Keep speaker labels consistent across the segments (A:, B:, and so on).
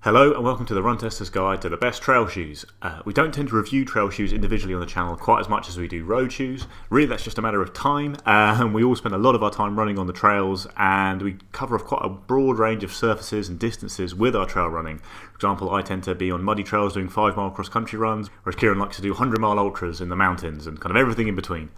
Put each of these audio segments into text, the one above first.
A: Hello and welcome to the Run Tester's Guide to the best trail shoes. We don't tend to review trail shoes individually on the channel quite as much as we do road shoes. Really, that's just a matter of time. We all spend a lot of our time running on the trails, and we cover off quite a broad range of surfaces and distances with our trail running. For example, I tend to be on muddy trails doing 5-mile cross-country runs, whereas Kieran likes to do 100-mile ultras in the mountains and kind of everything in between.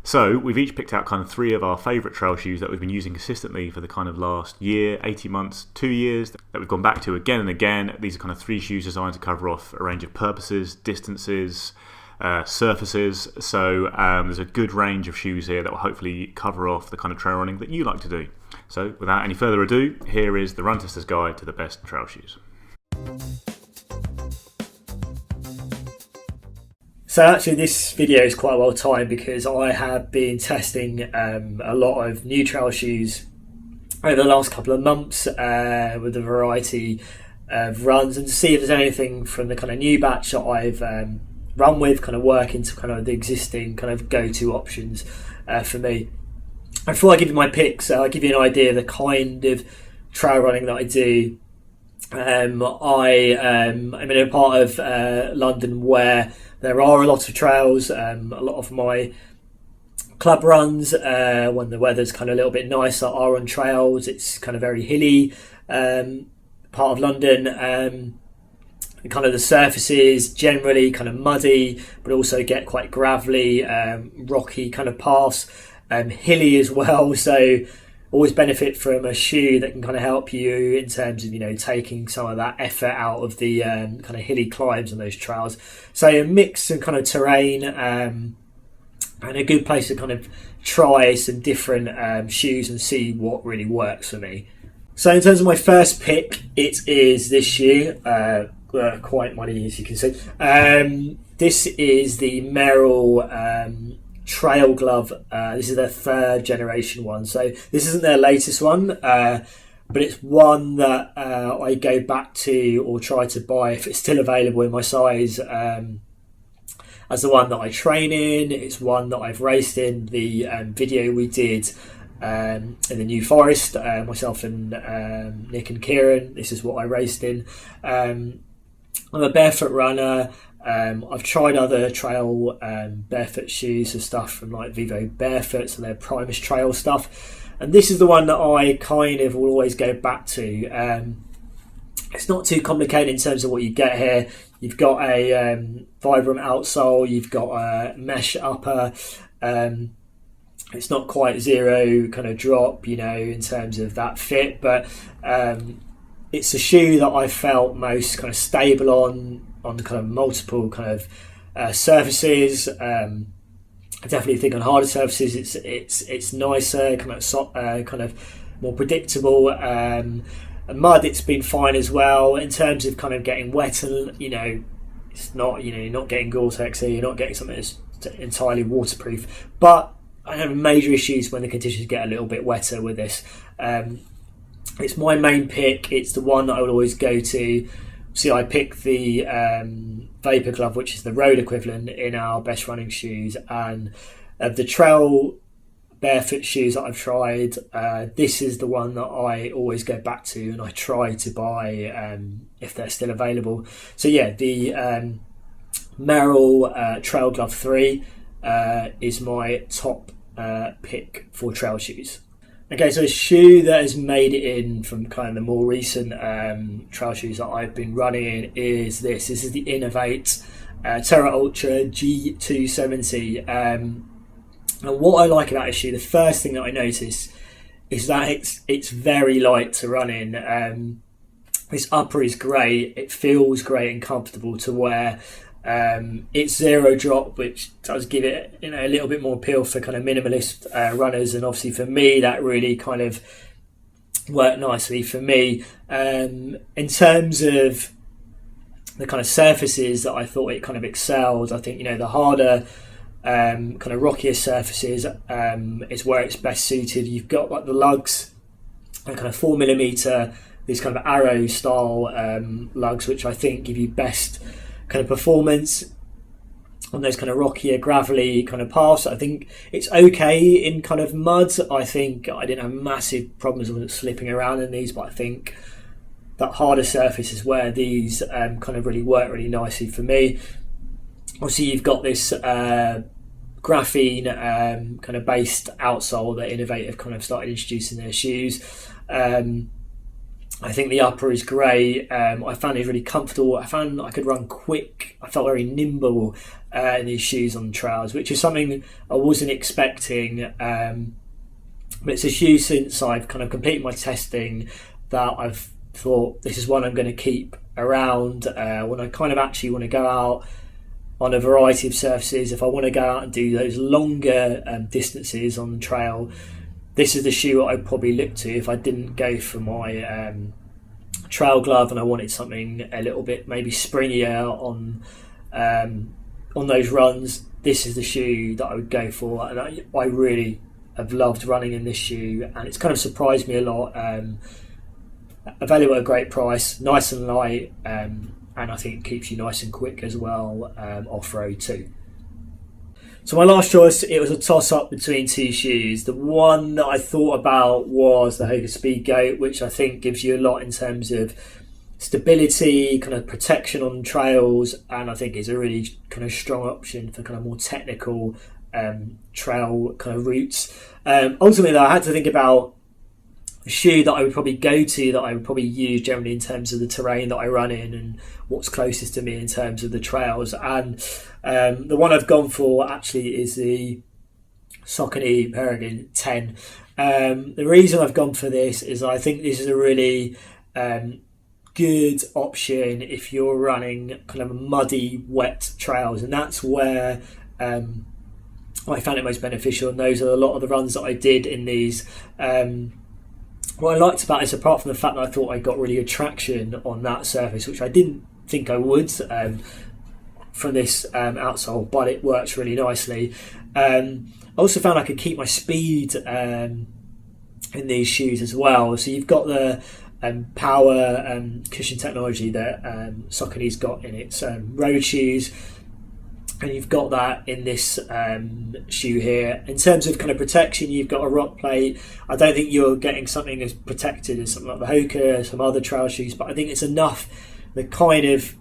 A: So we've each picked out kind of 3 of our favourite trail shoes that we've been using consistently for the kind of last year, 18 months, 2 years, that we've gone back to again and again. These are kind of 3 shoes designed to cover off a range of purposes, distances, surfaces. So there's a good range of shoes here that will hopefully cover off the kind of trail running that you like to do. So without any further ado, here is the Run Tester's Guide to the best trail shoes.
B: So actually this video is quite well timed because I have been testing a lot of new trail shoes over the last couple of months with a variety of runs, and to see if there's anything from the kind of new batch that I've run with kind of work into kind of the existing kind of go-to options for me. And before I give you my picks, I'll give you an idea of the kind of trail running that I do. I'm in a part of London where there are a lot of trails. A lot of my club runs, when the weather's kind of a little bit nicer, are on trails. It's kind of very hilly part of London. Kind of the surfaces generally kind of muddy, but also get quite gravelly, rocky kind of paths, hilly as well. So always benefit from a shoe that can kind of help you in terms of, you know, taking some of that effort out of the kind of hilly climbs on those trails. So a mix of kind of terrain and a good place to kind of try some different shoes and see what really works for me. So in terms of my first pick, it is this shoe, quite muddy as you can see. This is the Merrell Trail Glove. This is their 3rd generation one, so this isn't their latest one, but it's one that I go back to or try to buy if it's still available in my size, as the one that I train in. It's one that I've raced in. The video we did in the New Forest, myself and Nick and Kieran, this is what I raced in. I'm a barefoot runner. I've tried other trail barefoot shoes and stuff from like Vivo Barefoot, so they're Primus trail stuff, and this is the one that I kind of will always go back to. It's not too complicated in terms of what you get here. You've got a Vibram outsole, you've got a mesh upper. It's not quite zero kind of drop, you know, in terms of that fit, but it's a shoe that I felt most kind of stable on kind of multiple kind of surfaces. I definitely think on harder surfaces it's nicer, kind of more predictable. Mud, it's been fine as well in terms of kind of getting wet, and you know, it's not, you know, you're not getting Gore-Tex here, you're not getting something that's entirely waterproof. But I have major issues when the conditions get a little bit wetter with this. It's my main pick. It's the one that I would always go to. See, I picked the Vapor Glove, which is the road equivalent in our best running shoes, and of the trail barefoot shoes that I've tried, this is the one that I always go back to and I try to buy if they're still available. So yeah, the Merrell Trail Glove 3 is my top pick for trail shoes. Okay, so a shoe that has made it in from kind of the more recent trail shoes that I've been running in is this. This is the Inov-8 Terraultra G 270. And what I like about this shoe, the first thing that I notice is that it's very light to run in. This upper is great. It feels great and comfortable to wear. It's zero drop, which does give it, you know, a little bit more appeal for kind of minimalist runners, and obviously for me that really kind of worked nicely for me. In terms of the kind of surfaces that I thought it kind of excelled, I think, the harder kind of rockier surfaces is where it's best suited. You've got like the lugs, and kind of 4mm, these kind of arrow style lugs, which I think give you best kind of performance on those kind of rockier, gravelly kind of paths. I think it's okay in kind of mud. I think I didn't have massive problems with slipping around in these, but I think that harder surface is where these kind of really work really nicely for me. Obviously, you've got this graphene kind of based outsole that Inov-8 have kind of started introducing their shoes. I think the upper is great. I found it really comfortable. I found I could run quick. I felt very nimble in these shoes on the trails, which is something I wasn't expecting. But it's a shoe since I've kind of completed my testing that I've thought this is one I'm going to keep around when I kind of actually want to go out on a variety of surfaces. If I want to go out and do those longer distances on the trail, this is the shoe I'd probably look to if I didn't go for my trail glove and I wanted something a little bit maybe springier on those runs. This is the shoe that I would go for, and I really have loved running in this shoe, and it's kind of surprised me a lot. Available at a great price, nice and light, and I think it keeps you nice and quick as well, off-road too. So my last choice, it was a toss-up between two shoes. The one that I thought about was the Hoka Speed Goat, which I think gives you a lot in terms of stability, kind of protection on trails, and I think is a really kind of strong option for kind of more technical trail kind of routes. Ultimately though, I had to think about a shoe that I would probably go to, that I would probably use generally in terms of the terrain that I run in and what's closest to me in terms of the trails. And the one I've gone for actually is the Saucony Peregrine 10. The reason I've gone for this is I think this is a really good option if you're running kind of muddy, wet trails, and that's where I found it most beneficial, and those are a lot of the runs that I did in these. What I liked about this, apart from the fact that I thought I got really good traction on that surface, which I didn't think I would from this outsole, but it works really nicely. I also found I could keep my speed in these shoes as well. So you've got the power cushion technology that Saucony's got in its road shoes, and you've got that in this shoe here. In terms of kind of protection, you've got a rock plate. I don't think you're getting something as protected as something like the Hoka, some other trail shoes, but I think it's enough. The kind of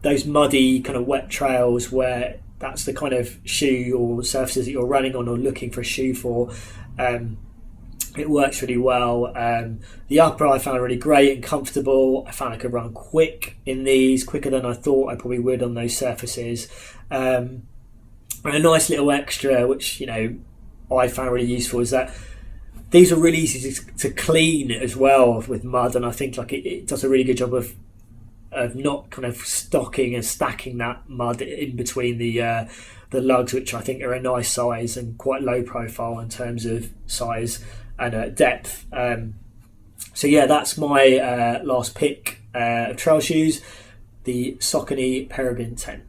B: those muddy kind of wet trails where that's the kind of shoe or surfaces that you're running on or looking for a shoe for, it works really well. The upper I found really great and comfortable. I found I could run quick in these, quicker than I thought I probably would on those surfaces. And a nice little extra, which I found really useful, is that these are really easy to clean as well with mud, and I think it does a really good job of not kind of stocking and stacking that mud in between the lugs, which I think are a nice size and quite low profile in terms of size and depth. So yeah, that's my last pick of trail shoes, the Saucony Peregrine 10.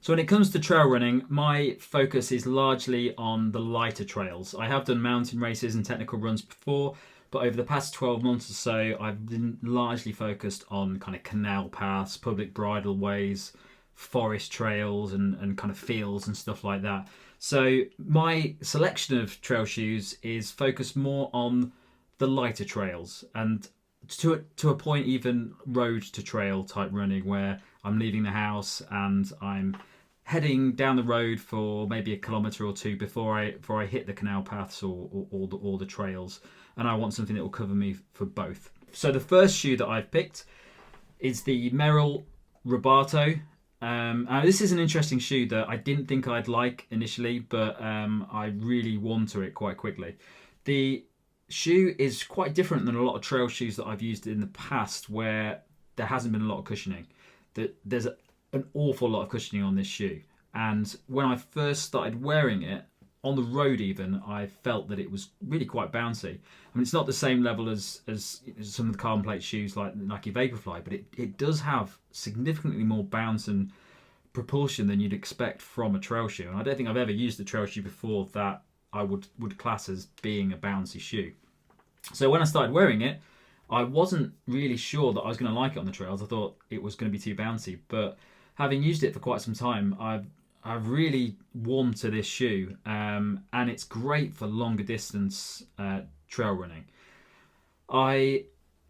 C: So when it comes to trail running, my focus is largely on the lighter trails. I have done mountain races and technical runs before, but over the past 12 months or so, I've been largely focused on kind of canal paths, public bridleways, forest trails and kind of fields and stuff like that. So my selection of trail shoes is focused more on the lighter trails, and to a point even road to trail type running, where I'm leaving the house and I'm heading down the road for maybe a kilometre or two before I hit the canal paths or the trails, and I want something that will cover me for both. So the first shoe that I've picked is the Merrell Rubato. This is an interesting shoe that I didn't think I'd like initially, but I really warmed to it quite quickly. The shoe is quite different than a lot of trail shoes that I've used in the past, where there hasn't been a lot of cushioning. There's an awful lot of cushioning on this shoe, and when I first started wearing it on the road even, I felt that it was really quite bouncy. I mean, it's not the same level as some of the carbon plate shoes like Nike Vaporfly, but it does have significantly more bounce and propulsion than you'd expect from a trail shoe. And I don't think I've ever used a trail shoe before that I would class as being a bouncy shoe. So when I started wearing it, I wasn't really sure that I was going to like it on the trails. I thought it was going to be too bouncy, but having used it for quite some time, I've really warmed to this shoe, and it's great for longer distance trail running. I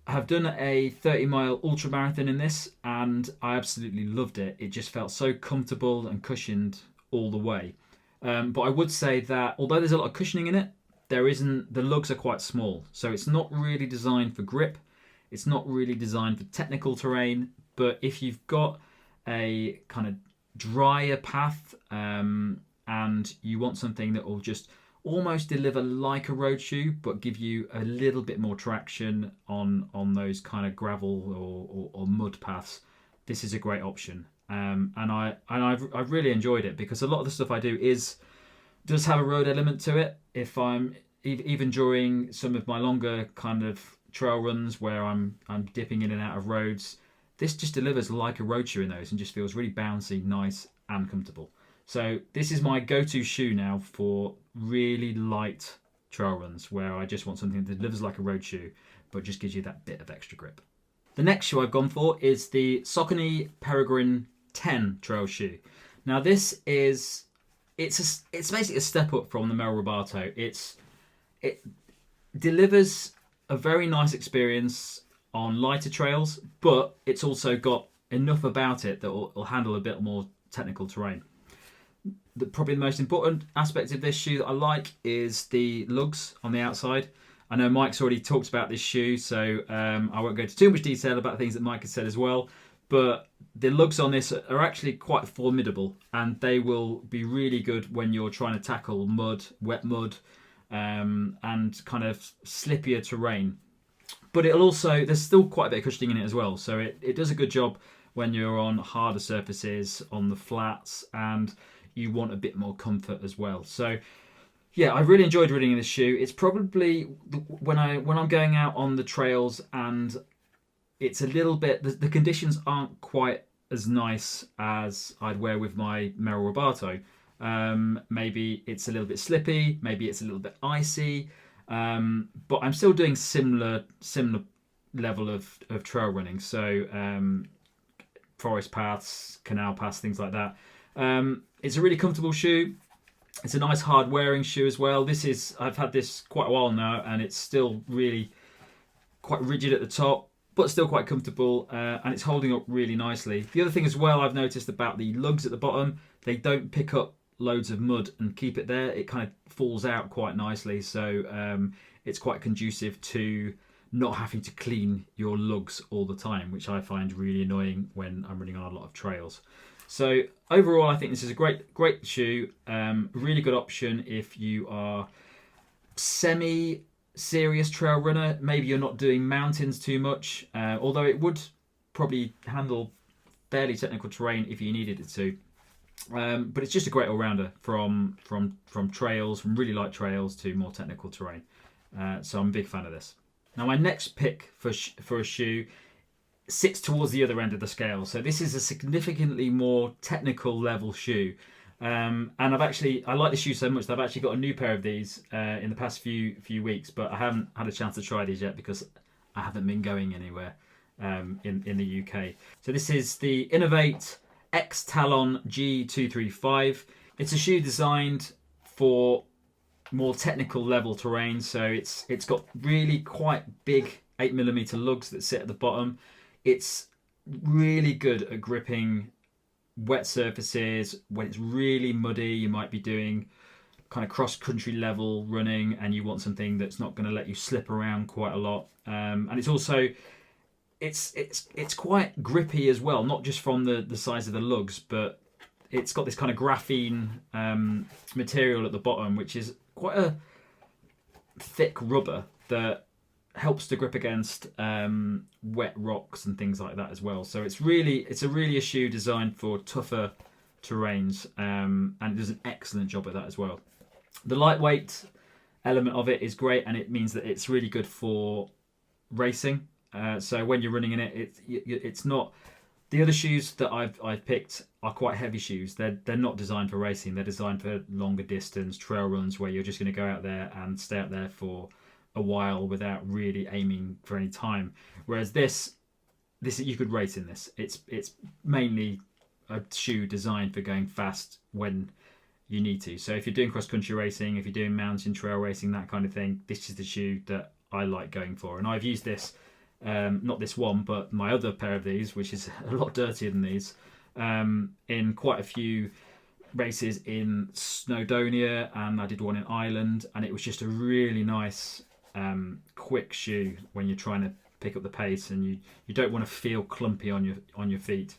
C: have done a 30-mile ultra marathon in this, and I absolutely loved it. It just felt so comfortable and cushioned all the way. But I would say that although there's a lot of cushioning in it, the lugs are quite small, so it's not really designed for grip. It's not really designed for technical terrain. But if you've got a kind of drier path and you want something that will just almost deliver like a road shoe but give you a little bit more traction on those kind of gravel or mud paths, this is a great option. And I've really enjoyed it because a lot of the stuff I do does have a road element to it. If I'm even during some of my longer kind of trail runs where I'm dipping in and out of roads, this just delivers like a road shoe in those and just feels really bouncy, nice and comfortable. So this is my go-to shoe now for really light trail runs where I just want something that delivers like a road shoe but just gives you that bit of extra grip. The next shoe I've gone for is the Saucony Peregrine 10 trail shoe. Now this is it's basically a step up from the Merrell Rubato. It delivers a very nice experience on lighter trails, but it's also got enough about it that will handle a bit more technical terrain. Probably the most important aspect of this shoe that I like is the lugs on the outside. I know Mike's already talked about this shoe, so I won't go into too much detail about things that Mike has said as well, but the lugs on this are actually quite formidable, and they will be really good when you're trying to tackle mud, wet mud, and kind of slippier terrain. But there's still quite a bit of cushioning in it as well, so it does a good job when you're on harder surfaces, on the flats, and you want a bit more comfort as well. So yeah, I really enjoyed running in this shoe. It's probably when I'm going out on the trails and it's a little bit, the conditions aren't quite as nice as I'd wear with my Merrell Rubato. Maybe it's a little bit slippy, maybe it's a little bit icy, but I'm still doing similar level of trail running. So forest paths, canal paths, things like that. It's a really comfortable shoe. It's a nice hard wearing shoe as well. I've had this quite a while now, and it's still really quite rigid at the top, but still quite comfortable, and it's holding up really nicely. The other thing as well I've noticed about the lugs at the bottom, they don't pick up loads of mud and keep it there. It kind of falls out quite nicely, so it's quite conducive to not having to clean your lugs all the time, which I find really annoying when I'm running on a lot of trails. So overall, I think this is a great shoe. Really good option if you are semi-serious trail runner. Maybe you're not doing mountains too much, although it would probably handle fairly technical terrain if you needed it to. But it's just a great all-rounder from trails, from really light trails to more technical terrain. So I'm a big fan of this. Now my next pick for a shoe sits towards the other end of the scale. So this is a significantly more technical level shoe. And I like the shoe so much that I've actually got a new pair of these in the past few weeks, but I haven't had a chance to try these yet because I haven't been going anywhere in the UK. So this is the Inov-8 X-Talon G 235. It's a shoe designed for more technical level terrain. So it's got really quite big 8mm lugs that sit at the bottom. It's really good at gripping wet surfaces. When it's really muddy, you might be doing kind of cross-country level running and you want something that's not going to let you slip around quite a lot. And it's also, it's quite grippy as well, not just from the size of the lugs, but it's got this kind of graphene material at the bottom, which is quite a thick rubber that helps to grip against wet rocks and things like that as well. So it's really a shoe designed for tougher terrains, and it does an excellent job at that as well. The lightweight element of it is great, and it means that it's really good for racing. So when you're running in it, it's not. The other shoes that I've picked are quite heavy shoes. They're not designed for racing. They're designed for longer distance trail runs where you're just going to go out there and stay out there for a while without really aiming for any time. Whereas this you could race in this. It's mainly a shoe designed for going fast when you need to. So if you're doing cross country racing, if you're doing mountain trail racing, that kind of thing, this is the shoe that I like going for. And I've used this. Not this one, but my other pair of these, which is a lot dirtier than these, in quite a few races in Snowdonia, and I did one in Ireland, and it was just a really nice, quick shoe when you're trying to pick up the pace, and you don't want to feel clumpy on your feet.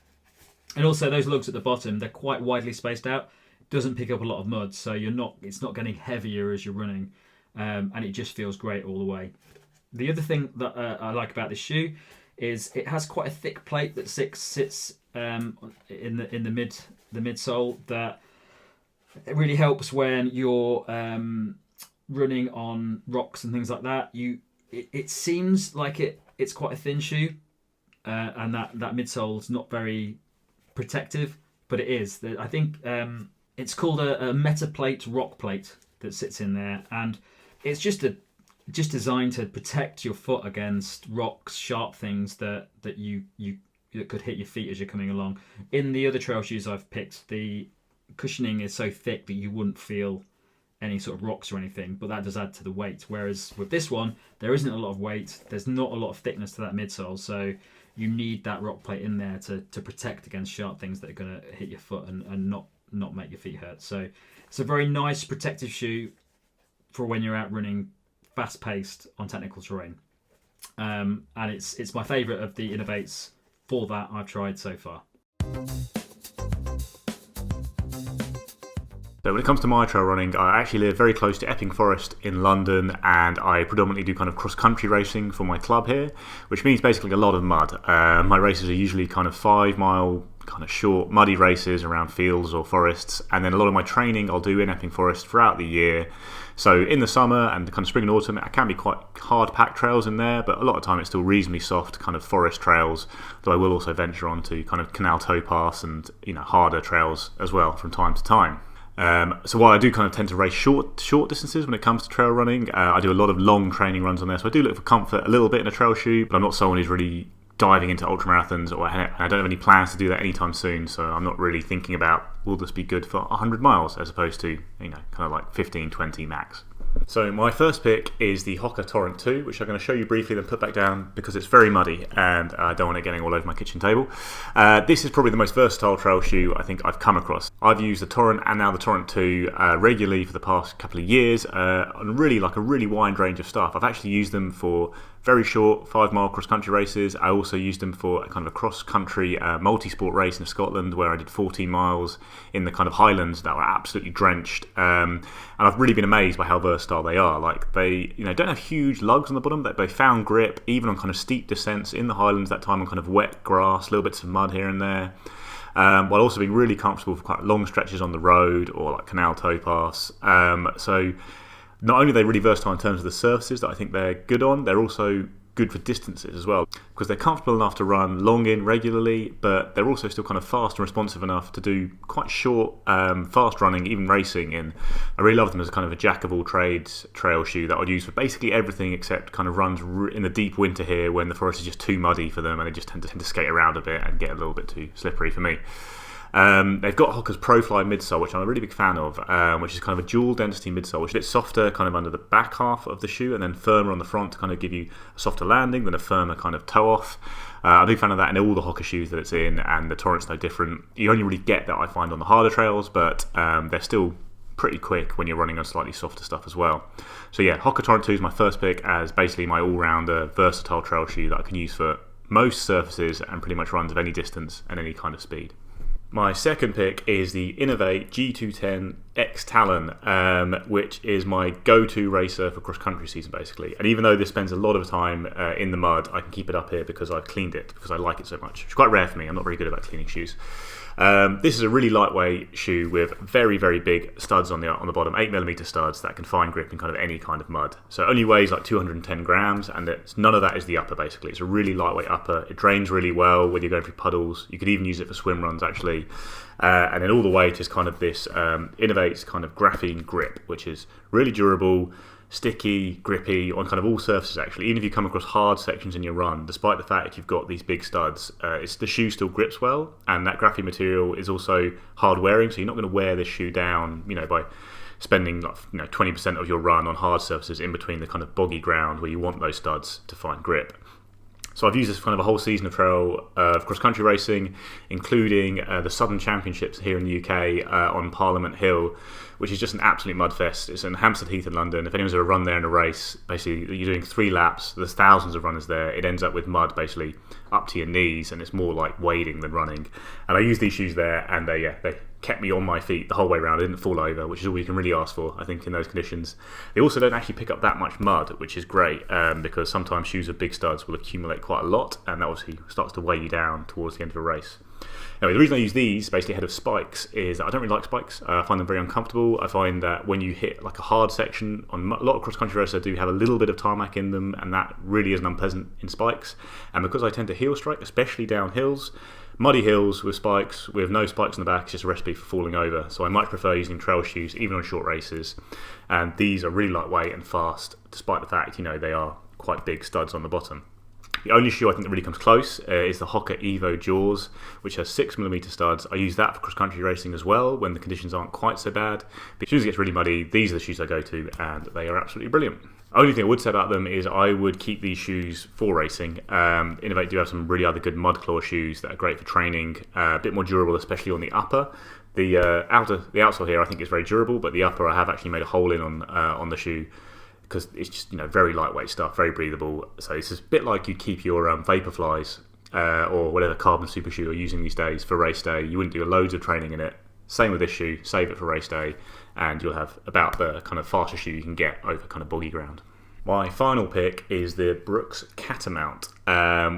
C: And also those lugs at the bottom, they're quite widely spaced out. Doesn't pick up a lot of mud, so it's not getting heavier as you're running, and it just feels great all the way. The other thing that I like about this shoe is it has quite a thick plate that sits in the midsole that it really helps when you're running on rocks and things like that. It seems like it's quite a thin shoe, and that midsole's not very protective, but it is. I think it's called a Metaplate rock plate that sits in there, and it's just designed to protect your foot against rocks, sharp things that could hit your feet as you're coming along. In the other trail shoes I've picked, the cushioning is so thick that you wouldn't feel any sort of rocks or anything, but that does add to the weight. Whereas with this one, there isn't a lot of weight, there's not a lot of thickness to that midsole, so you need that rock plate in there to protect against sharp things that are going to hit your foot and not make your feet hurt. So it's a very nice protective shoe for when you're out running fast-paced on technical terrain, and it's my favourite of the Inov-8s for that I've tried so far.
A: So when it comes to my trail running, I actually live very close to Epping Forest in London, and I predominantly do kind of cross-country racing for my club here, which means basically a lot of mud. My races are usually kind of 5 mile, kind of short, muddy races around fields or forests, and then a lot of my training I'll do in Epping Forest throughout the year. So in the summer and the kind of spring and autumn, it can be quite hard-packed trails in there, but a lot of the time it's still reasonably soft kind of forest trails, though I will also venture onto kind of canal towpaths and harder trails as well from time to time. So while I do kind of tend to race short distances when it comes to trail running, I do a lot of long training runs on there, so I do look for comfort a little bit in a trail shoe, but I'm not someone who's really diving into ultramarathons, or I don't have any plans to do that anytime soon, so I'm not really thinking about will this be good for 100 miles as opposed to kind of like 15, 20 max. So my first pick is the Hoka Torrent 2, which I'm going to show you briefly then put back down because it's very muddy and I don't want it getting all over my kitchen table. This is probably the most versatile trail shoe I think I've come across. I've used the Torrent and now the Torrent 2 regularly for the past couple of years on really like a really wide range of stuff. I've actually used them for very short 5 mile cross country races. I also used them for a kind of a cross country multi-sport race in Scotland where I did 14 miles in the kind of highlands that were absolutely drenched, and I've really been amazed by how versatile they are. Like they don't have huge lugs on the bottom, they found grip even on kind of steep descents in the highlands that time on kind of wet grass, little bits of mud here and there, while also being really comfortable for quite long stretches on the road or like canal towpaths. So not only are they really versatile in terms of the surfaces that I think they're good on, they're also good for distances as well, because they're comfortable enough to run long in regularly, but they're also still kind of fast and responsive enough to do quite short, fast running, even racing. And I really love them as a kind of a jack of all trades trail shoe that I'd use for basically everything except kind of runs in the deep winter here when the forest is just too muddy for them and they just tend to skate around a bit and get a little bit too slippery for me. They've got Hoka's ProFly midsole, which I'm a really big fan of, which is kind of a dual density midsole, which is a bit softer kind of under the back half of the shoe and then firmer on the front to kind of give you a softer landing than a firmer kind of toe off. I'm a big fan of that in all the Hoka shoes that it's in, and the Torrent's no different. You only really get that, I find, on the harder trails, but they're still pretty quick when you're running on slightly softer stuff as well. So yeah, Hoka Torrent 2 is my first pick as basically my all-rounder versatile trail shoe that I can use for most surfaces and pretty much runs of any distance and any kind of speed. My second pick is the Inov-8 G210 X-Talon, which is my go-to racer for cross-country season, basically. And even though this spends a lot of time in the mud, I can keep it up here because I've cleaned it, because I like it so much. It's quite rare for me. I'm not very good about cleaning shoes. This is a really lightweight shoe with very, very big studs on the bottom, 8mm studs that can find grip in kind of any kind of mud. So it only weighs like 210 grams, and none of that is the upper, basically. It's a really lightweight upper. It drains really well when you're going through puddles. You could even use it for swim runs, actually. And then all the weight is kind of this Inov-8's kind of graphene grip, which is really durable, sticky, grippy on kind of all surfaces, actually. Even if you come across hard sections in your run, despite the fact that you've got these big studs, the shoe still grips well, and that graphene material is also hard wearing, so you're not going to wear this shoe down, by spending 20% of your run on hard surfaces in between the kind of boggy ground where you want those studs to find grip. So I've used this for kind of a whole season of cross-country racing, including the Southern Championships here in the UK on Parliament Hill, which is just an absolute mudfest. It's in Hampstead Heath in London. If anyone's ever run there in a race, basically you're doing 3 laps. There's thousands of runners there. It ends up with mud basically up to your knees, and it's more like wading than running. And I used these shoes there, and they kept me on my feet the whole way around. I didn't fall over, which is all you can really ask for, I think, in those conditions. They also don't actually pick up that much mud, which is great, because sometimes shoes with big studs will accumulate quite a lot, and that obviously starts to weigh you down towards the end of a race. Anyway, the reason I use these basically ahead of spikes is that I don't really like spikes. I find them very uncomfortable. I find that when you hit like a hard section, on a lot of cross-country races do have a little bit of tarmac in them, and that really isn't unpleasant in spikes. And because I tend to heel strike, especially down hills, muddy hills with spikes, with no spikes on the back, is just a recipe for falling over. So I much prefer using trail shoes, even on short races. And these are really lightweight and fast, despite the fact, they are quite big studs on the bottom. The only shoe I think that really comes close is the Hoka Evo Jaws, which has 6mm studs. I use that for cross-country racing as well, when the conditions aren't quite so bad. But as soon as it gets really muddy, these are the shoes I go to, and they are absolutely brilliant. The only thing I would say about them is I would keep these shoes for racing. Inov-8 do have some really other good mudclaw shoes that are great for training, a bit more durable, especially on the upper. The outsole here I think is very durable, but the upper I have actually made a hole in on the shoe, because it's just very lightweight stuff, very breathable. So it's a bit like you'd keep your Vaporflies or whatever carbon super shoe you're using these days for race day. You wouldn't do loads of training in it. Same with this shoe, save it for race day, and you'll have about the kind of fastest shoe you can get over kind of boggy ground. My final pick is the Brooks Catamount,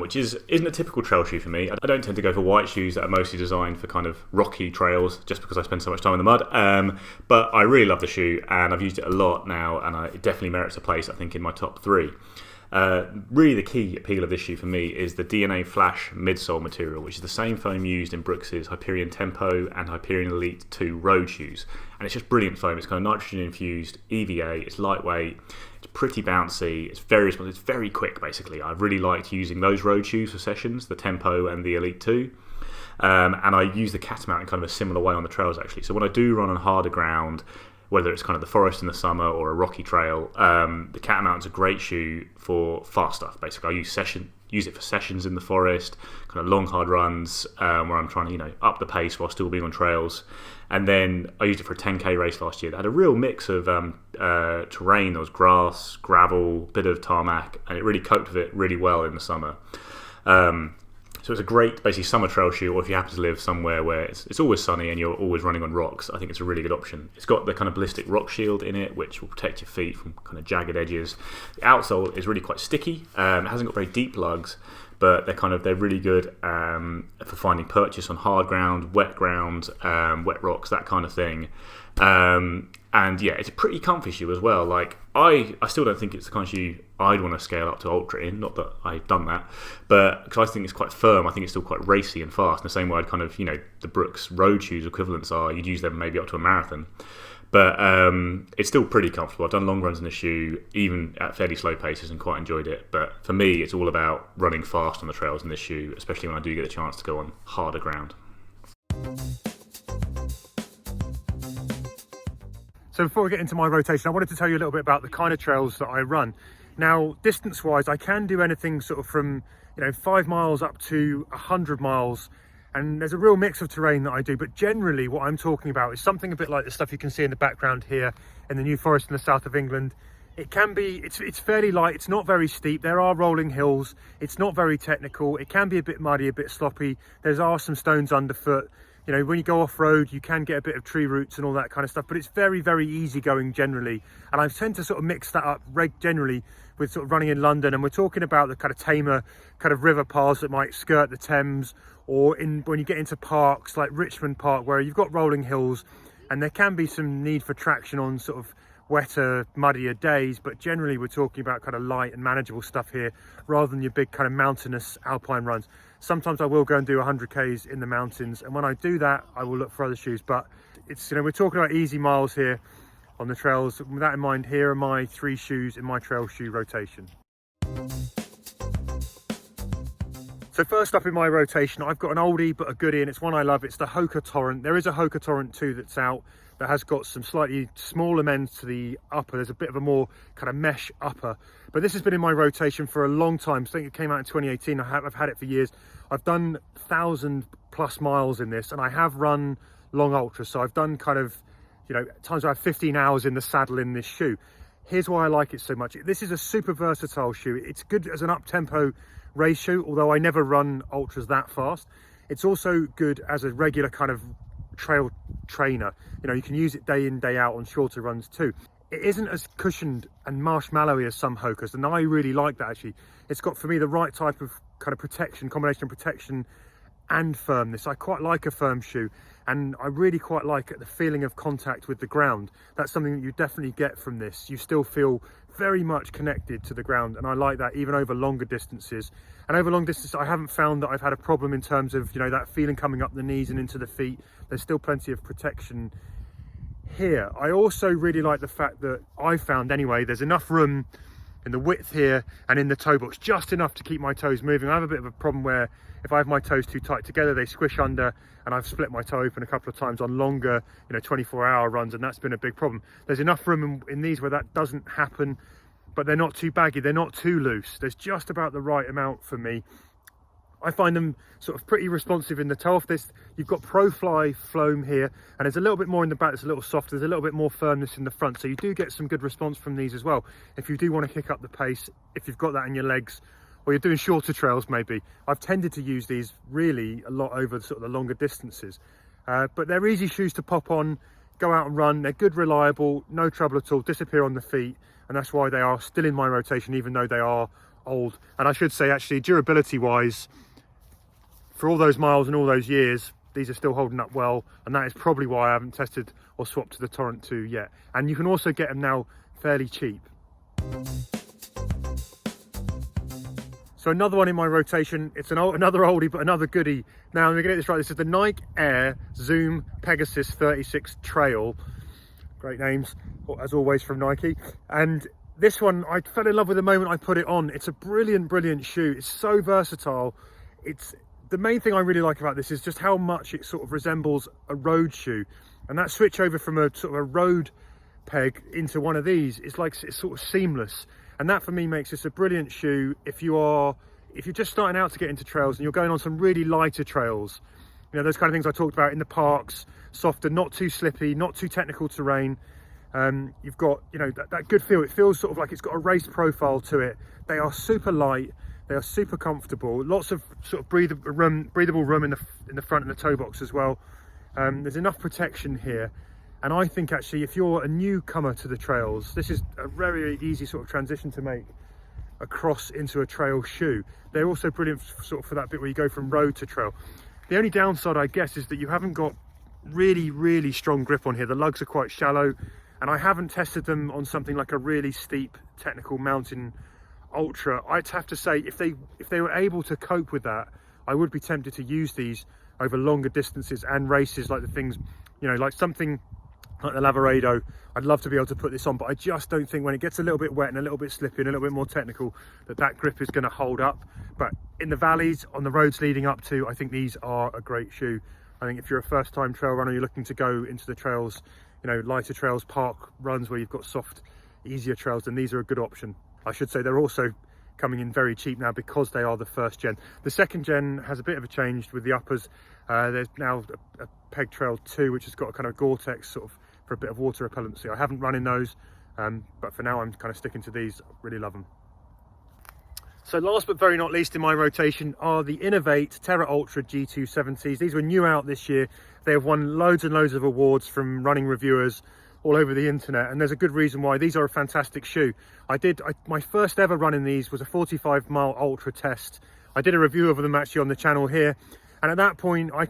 A: which isn't a typical trail shoe for me. I don't tend to go for white shoes that are mostly designed for kind of rocky trails, just because I spend so much time in the mud. But I really love the shoe, and I've used it a lot now, and it definitely merits a place, I think, in my top 3. Really the key appeal of this shoe for me is the DNA Flash midsole material, which is the same foam used in Brooks's Hyperion Tempo and Hyperion Elite 2 road shoes. And it's just brilliant foam. It's kind of nitrogen infused, EVA, it's lightweight, it's pretty bouncy, it's very responsive, it's very quick basically. I've really liked using those road shoes for sessions, the Tempo and the Elite 2. And I use the Catamount in kind of a similar way on the trails actually. So when I do run on harder ground, whether it's kind of the forest in the summer or a rocky trail, the Catamount is a great shoe for fast stuff. Basically, I use it for sessions in the forest, kind of long hard runs where I'm trying to up the pace while still being on trails. And then I used it for a 10k race last year that had a real mix of terrain. There was grass, gravel, bit of tarmac, and it really coped with it really well in the summer. So it's a great, basically, summer trail shoe, or if you happen to live somewhere where it's always sunny and you're always running on rocks, I think it's a really good option. It's got the kind of ballistic rock shield in it, which will protect your feet from kind of jagged edges. The outsole is really quite sticky. It hasn't got very deep lugs, but they're really good for finding purchase on hard ground, wet rocks, that kind of thing. And yeah, it's a pretty comfy shoe as well. Like I still don't think it's the kind of shoe I'd want to scale up to ultra in. Not that I've done that, but because I think it's quite firm, I think it's still quite racy and fast. In the same way I'd kind of the Brooks road shoes equivalents are. You'd use them maybe up to a marathon, but it's still pretty comfortable. I've done long runs in the shoe, even at fairly slow paces, and quite enjoyed it. But for me, it's all about running fast on the trails in this shoe, especially when I do get the chance to go on harder ground.
D: So before we get into my rotation, I wanted to tell you a little bit about the kind of trails that I run. Now, distance-wise, I can do anything sort of from 5 miles up to 100 miles, and there's a real mix of terrain that I do. But generally, what I'm talking about is something a bit like the stuff you can see in the background here in the New Forest in the south of England. It can be, it's fairly light. It's not very steep. There are rolling hills. It's not very technical. It can be a bit muddy, a bit sloppy. There are some stones underfoot. You know, when you go off-road, you can get a bit of tree roots and all that kind of stuff, but it's very, very easy going generally. And I tend to sort of mix that up generally with sort of running in London. And we're talking about the kind of tamer kind of river paths that might skirt the Thames, or when you get into parks like Richmond Park, where you've got rolling hills and there can be some need for traction on sort of wetter, muddier days, but generally we're talking about kind of light and manageable stuff here rather than your big kind of mountainous alpine runs. Sometimes I will go and do 100Ks in the mountains, and when I do that I will look for other shoes, but it's, you know, we're talking about easy miles here on the trails. With that in mind, here are my 3 shoes in my trail shoe rotation. So first up in my rotation, I've got an oldie but a goodie, and it's one I love. It's the Hoka Torrent. There is a Hoka Torrent 2 that's out that has got some slightly smaller mends to the upper. There's a bit of a more kind of mesh upper, but this has been in my rotation for a long time. I think it came out in 2018. I've had it for years. I've done 1,000+ miles in this, and I have run long ultras. So I've done kind of, you know, times I have 15 hours in the saddle in this shoe. Here's why I like it so much. This is a super versatile shoe. It's good as an up-tempo race shoe, although I never run ultras that fast. It's also good as a regular kind of trail trainer. You know, you can use it day in, day out on shorter runs too. It isn't as cushioned and marshmallowy as some Hokas, and I really like that actually. It's got for me the right type of kind of protection, combination of protection and firmness. I quite like a firm shoe, and I really quite like the feeling of contact with the ground. That's something that you definitely get from this. You still feel very much connected to the ground, and I like that even over longer distances. And over long distance, I haven't found that I've had a problem in terms of, you know, that feeling coming up the knees and into the feet. There's still plenty of protection here. I also really like the fact that I found anyway, there's enough room in the width here and in the toe box, just enough to keep my toes moving. I have a bit of a problem where if I have my toes too tight together, they squish under, and I've split my toe open a couple of times on longer, you know, 24-hour runs, and that's been a big problem. There's enough room in these where that doesn't happen, but they're not too baggy, they're not too loose. There's just about the right amount for me. I find them sort of pretty responsive in the toe off. You've got ProFly foam here, and there's a little bit more in the back that's a little softer. There's a little bit more firmness in the front, so you do get some good response from these as well. If you do want to kick up the pace, if you've got that in your legs, or you're doing shorter trails maybe. I've tended to use these really a lot over sort of the longer distances. But they're easy shoes to pop on, go out and run. They're good, reliable, no trouble at all, disappear on the feet, and that's why they are still in my rotation, even though they are old. And I should say, actually, durability-wise, for all those miles and all those years, these are still holding up well, and that is probably why I haven't tested or swapped to the Torrent 2 yet. And you can also get them now fairly cheap. So another one in my rotation, it's another oldie but another goodie. Now I'm gonna get this right, this is the Nike Air Zoom Pegasus 36 Trail. Great names, as always, from Nike. And this one, I fell in love with the moment I put it on. It's a brilliant, brilliant shoe. It's so versatile. The main thing I really like about this is just how much it sort of resembles a road shoe. And that switch over from a sort of a road peg into one of these is like, it's sort of seamless. And that for me makes this a brilliant shoe if you're just starting out to get into trails and you're going on some really lighter trails. You know, those kind of things I talked about in the parks, softer, not too slippy, not too technical terrain. You've got, you know, that good feel. It feels sort of like it's got a race profile to it. They are super light. They are super comfortable. Lots of sort of breathable room in the front and the toe box as well. There's enough protection here. And I think actually, if you're a newcomer to the trails, this is a very easy sort of transition to make across into a trail shoe. They're also brilliant sort of for that bit where you go from road to trail. The only downside, I guess, is that you haven't got really, really strong grip on here. The lugs are quite shallow, and I haven't tested them on something like a really steep technical mountain ultra. I'd have to say, if they were able to cope with that, I would be tempted to use these over longer distances and races, like the things, you know, like something like the Lavaredo. I'd love to be able to put this on, but I just don't think when it gets a little bit wet and a little bit slippy and a little bit more technical, that grip is going to hold up. But in the valleys, on the roads leading up to, I think these are a great shoe. I think if you're a first-time trail runner, you're looking to go into the trails, you know, lighter trails, park runs where you've got soft, easier trails, then these are a good option. I should say they're also coming in very cheap now because they are the first gen. The second gen has a bit of a change with the uppers. There's now a Peg Trail 2, which has got a kind of Gore-Tex sort of for a bit of water repellency. I haven't run in those, but for now I'm kind of sticking to these. I really love them. So last but very not least in my rotation are the Inov-8 Terraultra G 270s. These were new out this year. They have won loads and loads of awards from running reviewers all over the internet, and there's a good reason why. These are a fantastic shoe. My first ever run in these was a 45-mile ultra test. I did a review of them actually on the channel here, and at that point my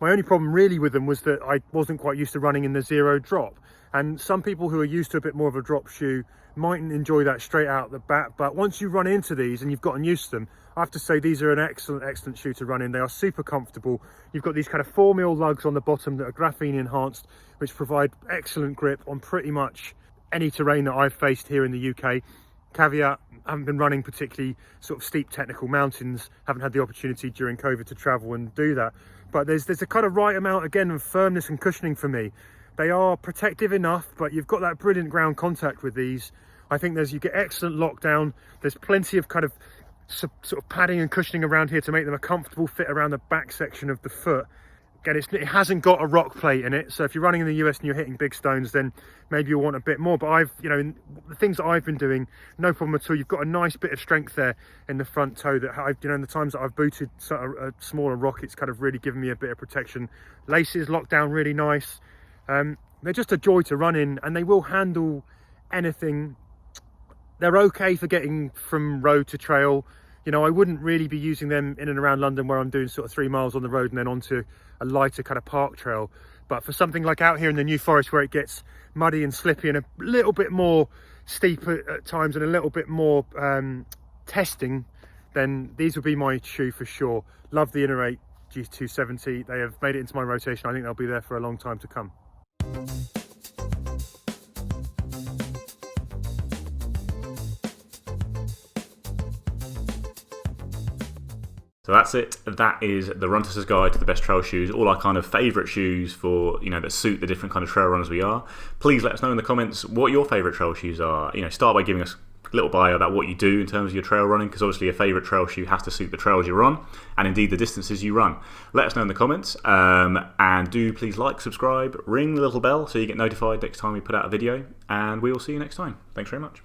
D: only problem really with them was that I wasn't quite used to running in the zero drop. And some people who are used to a bit more of a drop shoe mightn't enjoy that straight out the bat, but once you run into these and you've gotten used to them, I have to say these are an excellent shoe to run in. They are super comfortable. You've got these kind of 4mm lugs on the bottom that are graphene enhanced, which provide excellent grip on pretty much any terrain that I've faced here in the UK. Caveat, I haven't been running particularly sort of steep technical mountains, haven't had the opportunity during COVID to travel and do that, but there's a kind of right amount again of firmness and cushioning for me. They are protective enough, but you've got that brilliant ground contact with these. I think you get excellent lockdown. There's plenty of kind of sort of padding and cushioning around here to make them a comfortable fit around the back section of the foot. Again, it hasn't got a rock plate in it, so if you're running in the US and you're hitting big stones, then maybe you'll want a bit more. But in the things that I've been doing, no problem at all. You've got a nice bit of strength there in the front toe that in the times that I've booted a smaller rock, it's kind of really given me a bit of protection. Laces locked down really nice. They're just a joy to run in, and they will handle anything. They're okay for getting from road to trail. I wouldn't really be using them in and around London where I'm doing sort of 3 miles on the road and then onto a lighter kind of park trail. But for something like out here in the New Forest where it gets muddy and slippy and a little bit more steep at times and a little bit more testing, then these would be my shoe for sure. Love the Inov-8 G270. They have made it into my rotation. I think they'll be there for a long time to come.
A: So that's it. That is the Run Tester's Guide to the best trail shoes, all our kind of favourite shoes for, that suit the different kind of trail runners we are. Please let us know in the comments what your favourite trail shoes are. Start by giving us a little bio about what you do in terms of your trail running, because obviously a favourite trail shoe has to suit the trails you're on and indeed the distances you run. Let us know in the comments, and do please like, subscribe, ring the little bell so you get notified next time we put out a video, and we will see you next time. Thanks very much.